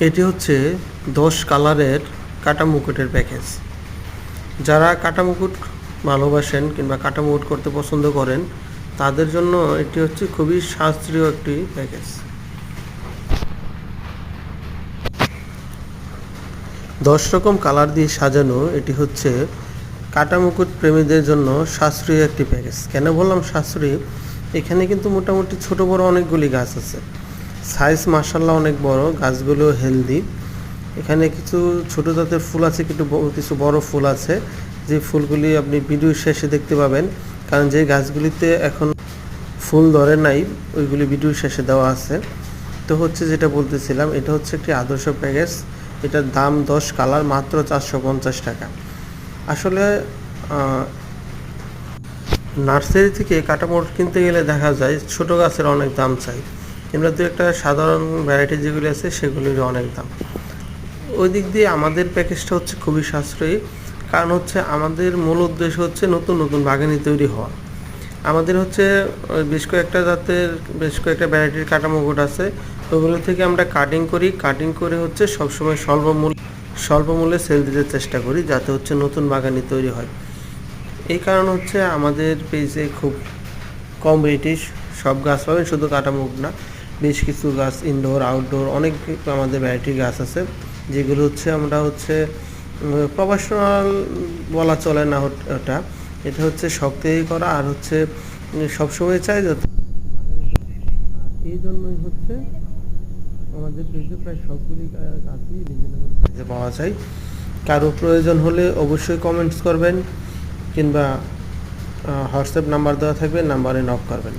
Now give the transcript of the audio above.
এটি হচ্ছে 10 কালারের কাটা মুকুটের প্যাকেজ। যারা কাটা মুকুট ভালোবাসেন কিংবা কাটা মুকুট করতে পছন্দ করেন তাদের জন্য এটি হচ্ছে খুবই সাশ্রয়ী একটি প্যাকেজ। 10 রকম কালার দিয়ে সাজানো এটি হচ্ছে কাটা মুকুট প্রেমীদের জন্য সাশ্রয়ী একটি প্যাকেজ। কেন বললাম সাশ্রয়ী? এখানে কিন্তু মোটামুটি ছোট বড় অনেকগুলি গাছ আছে, সাইজ মাশাআল্লাহ অনেক বড়, গাছগুলো হেলদি। এখানে কিছু ছোট জাতের ফুল আছে, কিছু বড় ফুল আছে, যে ফুলগুলি আপনি ভিডিও শেষে দেখতে পাবেন, কারণ যে গাছগুলিতে এখন ফুল ধরে নাই ওইগুলি ভিডিও শেষে দেওয়া আছে। তো হচ্ছে যেটা বলতেছিলাম, এটা হচ্ছে একটি আদর্শ প্যাকেজ। এটার দাম 10 কালার মাত্র 450 টাকা। আসলে নার্সারি থেকে কাটা মুকুট কিনতে গেলে দেখা যায় ছোট গাছের অনেক দাম চাই, কিংবা দু একটা সাধারণ ভ্যারাইটি যেগুলি আছে সেগুলির অনেক দাম। ওই দিক দিয়ে আমাদের প্যাকেজটা হচ্ছে খুবই সাশ্রয়ী, কারণ হচ্ছে আমাদের মূল উদ্দেশ্য হচ্ছে নতুন নতুন বাগানি তৈরি হওয়া। আমাদের হচ্ছে বেশ কয়েকটা ভ্যারাইটির কাটা মুকুট আছে, ওগুলো থেকে আমরা কাটিং করে হচ্ছে সবসময় স্বল্প মূল্যে সেল দিতে চেষ্টা করি, যাতে হচ্ছে নতুন বাগানি তৈরি হয়। এই কারণ হচ্ছে আমাদের পেজে খুব কম রেটে সব গাছ পাবেন, শুধু কাটা মুকুট না, বেশ কিছু গাছ ইনডোর আউটডোর অনেক আমাদের ভ্যারাইটির গাছ আছে, যেগুলো হচ্ছে আমরা হচ্ছে প্রফেশনাল বলা চলে না। এটা হচ্ছে শখ তৈরি করা, আর হচ্ছে সবসময় চাই যাতে। এই জন্যই হচ্ছে আমাদের পেজে প্রায় সবগুলি গাছই রিজনেবল প্রাইসে পাওয়া যায়। কারো প্রয়োজন হলে অবশ্যই কমেন্টস করবেন, কিংবা হোয়াটসঅ্যাপ নাম্বার দেওয়া থাকবে, নাম্বারে নক করবেন।